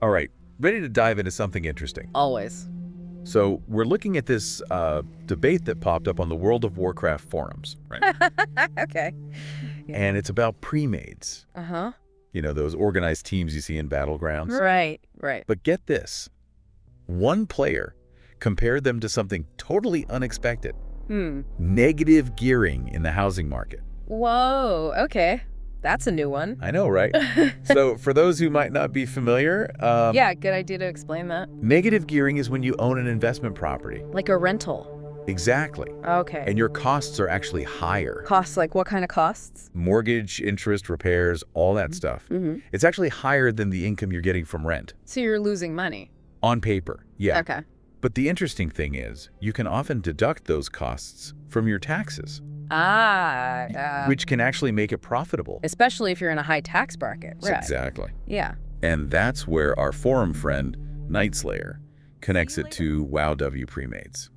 All right, ready to dive into something interesting. Always. So we're looking at this debate that popped up on the World of Warcraft forums, right? Okay. Yeah. And it's about premades. Uh-huh. You know, those organized teams you see in Battlegrounds. Right. But get this. One player compared them to something totally unexpected. Negative gearing in the housing market. Whoa, okay. That's a new one. I know, right? So for those who might not be familiar, Yeah, good idea to explain that. negative gearing is when you own an investment property. Like a rental. Exactly. Okay. And your costs are actually higher. Costs, like what kind of costs? Mortgage, interest, repairs, all that stuff. It's actually higher than the income you're getting from rent. So you're losing money. On paper, yeah. Okay. But the interesting thing is, you can often deduct those costs from your taxes, which can actually make it profitable. Especially if you're in a high tax bracket. Right. Exactly. Yeah. And that's where our forum friend, Nightslayer, connects it to WoW Premades.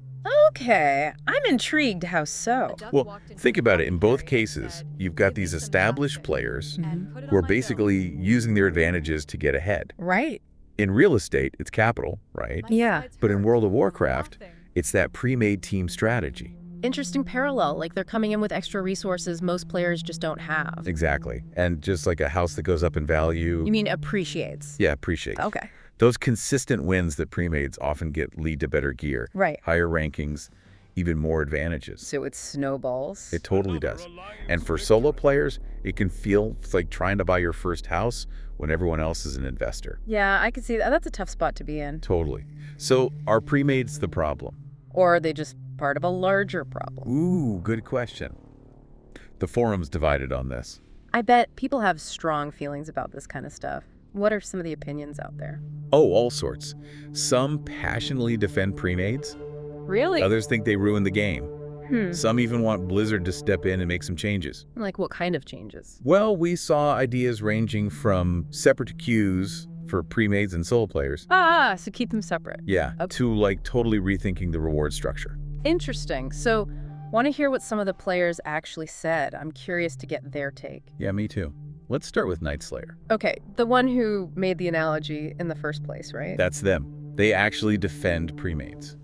Okay. I'm intrigued. How so? Well, think about it. In both cases, you've got these established players who are basically using their advantages to get ahead. Right. In real estate, it's capital, right? Yeah. But in World of Warcraft, it's that pre-made team strategy. Interesting parallel. Like they're coming in with extra resources most players just don't have. Exactly. And just like a house that goes up in value. You mean appreciates? Yeah, appreciate. Okay. Those consistent wins that premades often get lead to better gear. Right. Higher rankings, even more advantages. So it snowballs? It totally does. And for solo players, it can feel like trying to buy your first house when everyone else is an investor. Yeah, I can see that. That's a tough spot to be in. Totally. So are premades the problem? Or are they just part of a larger problem? Ooh, good question. The forum's divided on this. I bet people have strong feelings about this kind of stuff. What are some of the opinions out there? Oh, all sorts. Some passionately defend premades. Really? Others think they ruin the game. Some even want Blizzard to step in and make some changes. Like what kind of changes? Well, we saw ideas ranging from separate queues for premades and solo players. So keep them separate. Yeah, Okay. to like totally rethinking the reward structure. Interesting. So, want to hear what some of the players actually said. I'm curious to get their take. Yeah, me too. Let's start with Nightslayer. Okay, the one who made the analogy in the first place, right? That's them. They actually defend premades.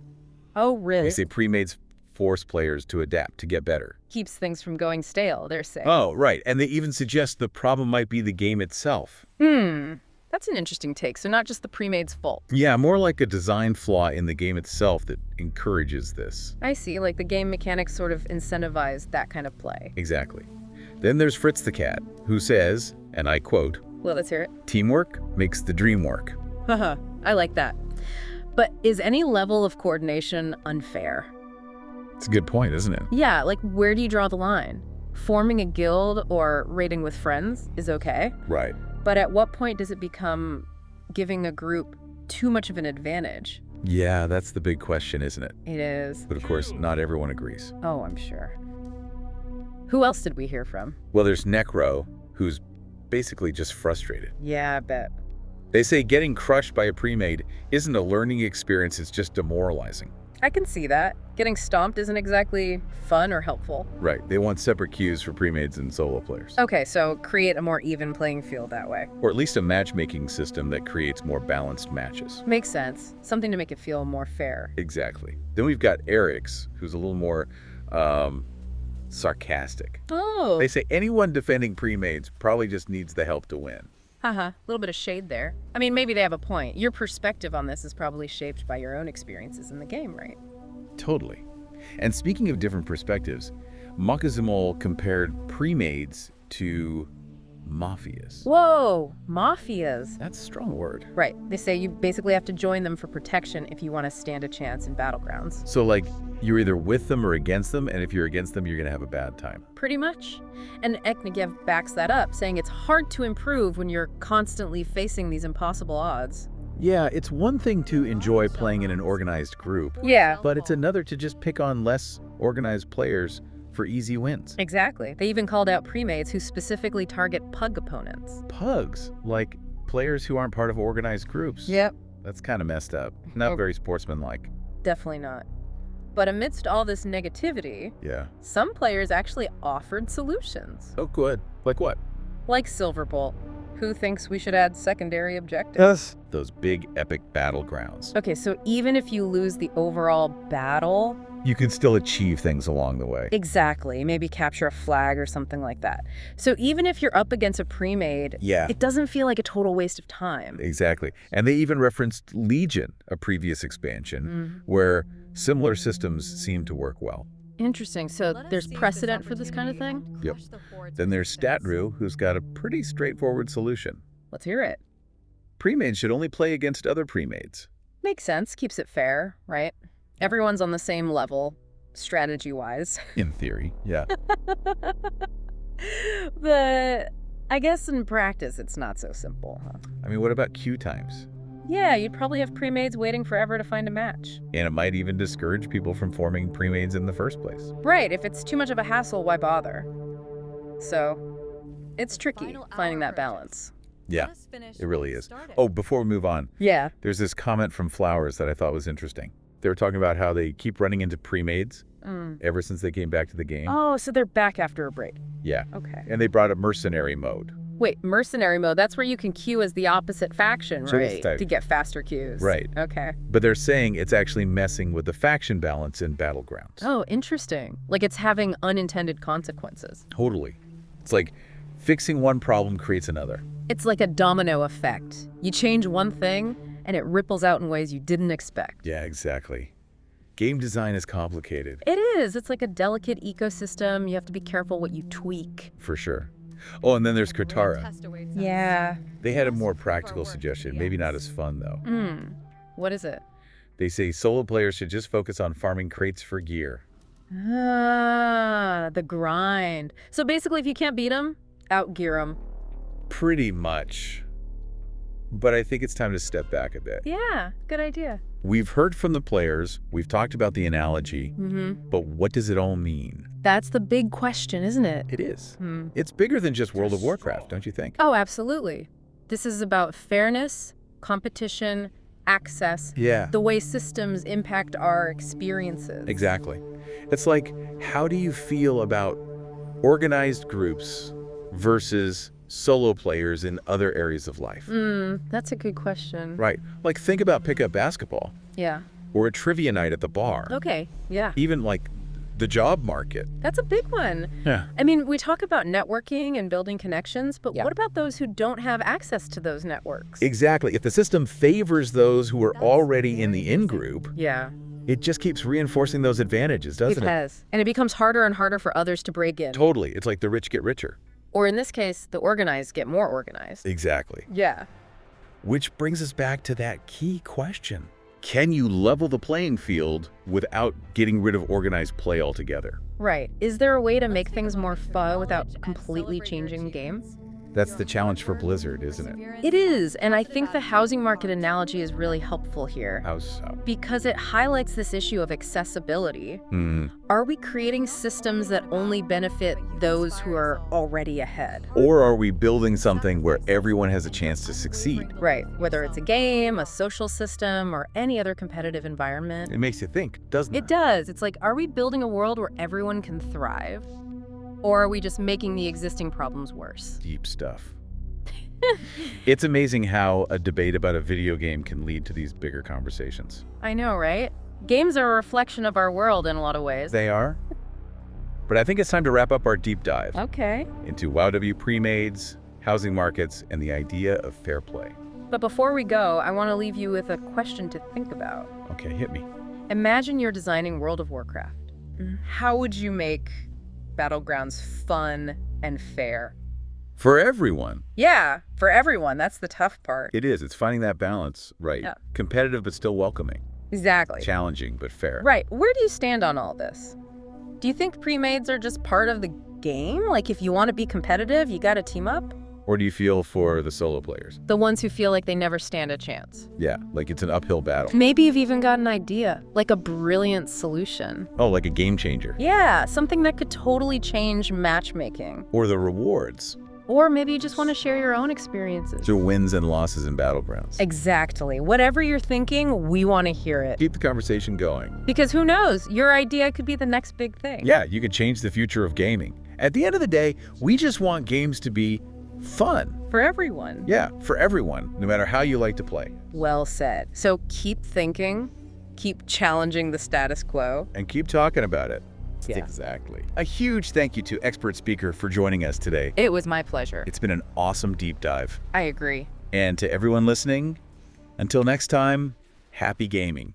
Oh, really? They say premades force players to adapt, to get better. Keeps things from going stale, they're saying. Oh, right. And they even suggest the problem might be the game itself. That's an interesting take. So not just the premade's fault. Yeah, more like a design flaw in the game itself that encourages this. I see, like the game mechanics sort of incentivize that kind of play. Exactly. Then there's Fritz the Cat, who says, and I quote, Well, let's hear it. "Teamwork makes the dream work." Haha, I like that. But is any level of coordination unfair? It's a good point, isn't it? Yeah, like where do you draw the line? Forming a guild or raiding with friends is okay. Right. But at what point does it become giving a group too much of an advantage? Yeah, that's the big question, isn't it? It is. But of course, not everyone agrees. Oh, I'm sure. Who else did we hear from? Well, there's Necro, who's basically just frustrated. Yeah, I bet. They say getting crushed by a premade isn't a learning experience, it's just demoralizing. I can see that. Getting stomped isn't exactly fun or helpful. Right, they want separate queues for premades and solo players. Okay, so create a more even playing field that way. Or at least a matchmaking system that creates more balanced matches. Makes sense. Something to make it feel more fair. Exactly. Then we've got Eric's, who's a little more sarcastic. Oh. They say anyone defending premades probably just needs the help to win. Haha, a little bit of shade there. I mean, maybe they have a point. Your perspective on this is probably shaped by your own experiences in the game, right? Totally. And speaking of different perspectives, Makazimol compared premades to mafias. Whoa, mafias. That's a strong word. Right, they say you basically have to join them for protection if you want to stand a chance in Battlegrounds. So like, you're either with them or against them, and if you're against them, you're gonna have a bad time. Pretty much. And Eknegev backs that up, saying it's hard to improve when you're constantly facing these impossible odds. Yeah, it's one thing to enjoy playing in an organized group, Yeah. but it's another to just pick on less organized players for easy wins. Exactly. They even called out premades who specifically target pug opponents. Pugs, like players who aren't part of organized groups. Yep. That's kind of messed up. Not very sportsmanlike. Definitely not. But amidst all this negativity, Yeah. some players actually offered solutions. Oh, good. Like what? Like Silverbolt. Who thinks we should add secondary objectives? Yes. Those big epic battlegrounds. Okay, so even if you lose the overall battle... You can still achieve things along the way. Exactly. Maybe capture a flag or something like that. So even if you're up against a premade, it doesn't feel like a total waste of time. Exactly. And they even referenced Legion, a previous expansion, where similar systems seem to work well. Interesting. So there's precedent for this kind of thing? Yep. Then there's Statru, who's got a pretty straightforward solution. Let's hear it. Premades should only play against other premades. Makes sense. Keeps it fair, right? Everyone's on the same level, strategy-wise. In theory, yeah. But I guess in practice, it's not so simple, huh? I mean, what about queue times? Yeah, you'd probably have premades waiting forever to find a match. And it might even discourage people from forming premades in the first place. Right, if it's too much of a hassle, why bother? So, it's tricky finding that balance. Yeah, it really is. Oh, before we move on, there's this comment from Flowers that I thought was interesting. They were talking about how they keep running into premades ever since they came back to the game. Oh, so they're back after a break. Yeah. Okay. And they brought up mercenary mode. Wait, mercenary mode, that's where you can queue as the opposite faction, right? Type. To get faster queues. Right. Okay. But they're saying it's actually messing with the faction balance in Battlegrounds. Oh, interesting. Like it's having unintended consequences. Totally. It's like fixing one problem creates another. It's like a domino effect. You change one thing, and it ripples out in ways you didn't expect. Yeah, exactly. Game design is complicated. It is. It's like a delicate ecosystem. You have to be careful what you tweak. For sure. Oh, and then there's Katara. Yeah. They had a more practical suggestion, maybe not as fun, though. What is it? They say solo players should just focus on farming crates for gear. Ah, the grind. So basically, if you can't beat them, outgear them. Pretty much. But I think it's time to step back a bit. Yeah, good idea. We've heard from the players, we've talked about the analogy, but what does it all mean? That's the big question, isn't it? It is. It's bigger than just World of Warcraft, don't you think? Oh, absolutely. This is about fairness, competition, access, the way systems impact our experiences. Exactly. It's like, how do you feel about organized groups versus solo players in other areas of life? That's a good question. Right. Like, think about pickup basketball. Yeah. Or a trivia night at the bar. Okay, yeah. Even, like, the job market. That's a big one. Yeah. I mean, we talk about networking and building connections, but what about those who don't have access to those networks? Exactly. If the system favors those who are already in the in-group, it just keeps reinforcing those advantages, doesn't it? It has. And it becomes harder and harder for others to break in. Totally. It's like the rich get richer. Or in this case, the organized get more organized. Exactly. Yeah. Which brings us back to that key question. Can you level the playing field without getting rid of organized play altogether? Right. Is there a way to make things more fun without completely changing the game? That's the challenge for Blizzard, isn't it? It is, and I think the housing market analogy is really helpful here. How so? Because it highlights this issue of accessibility. Are we creating systems that only benefit those who are already ahead? Or are we building something where everyone has a chance to succeed? Right, whether it's a game, a social system, or any other competitive environment. It makes you think, doesn't it? It does. It's like, are we building a world where everyone can thrive? Or are we just making the existing problems worse? Deep stuff. It's amazing how a debate about a video game can lead to these bigger conversations. I know, right? Games are a reflection of our world in a lot of ways. They are. But I think it's time to wrap up our deep dive into WoW premades, housing markets, and the idea of fair play. But before we go, I want to leave you with a question to think about. Okay, hit me. Imagine you're designing World of Warcraft. How would you make Battlegrounds fun and fair? For everyone. Yeah, for everyone. That's the tough part. It is. It's finding that balance, right? Yeah. Competitive but still welcoming. Exactly. Challenging but fair. Right. Where do you stand on all this? Do you think premades are just part of the game? Like, if you want to be competitive, you got to team up? Or do you feel for the solo players? The ones who feel like they never stand a chance. Yeah, like it's an uphill battle. Maybe you've even got an idea, like a brilliant solution. Oh, like a game changer. Yeah, something that could totally change matchmaking. Or the rewards. Or maybe you just want to share your own experiences. Through wins and losses in Battlegrounds. Exactly. Whatever you're thinking, we want to hear it. Keep the conversation going. Because who knows, your idea could be the next big thing. Yeah, you could change the future of gaming. At the end of the day, we just want games to be fun. For everyone. Yeah, for everyone, no matter how you like to play. Well said. So keep thinking, keep challenging the status quo. And keep talking about it. Yeah. Exactly. A huge thank you to expert speaker for joining us today. It was my pleasure. It's been an awesome deep dive. I agree. And to everyone listening, until next time, happy gaming.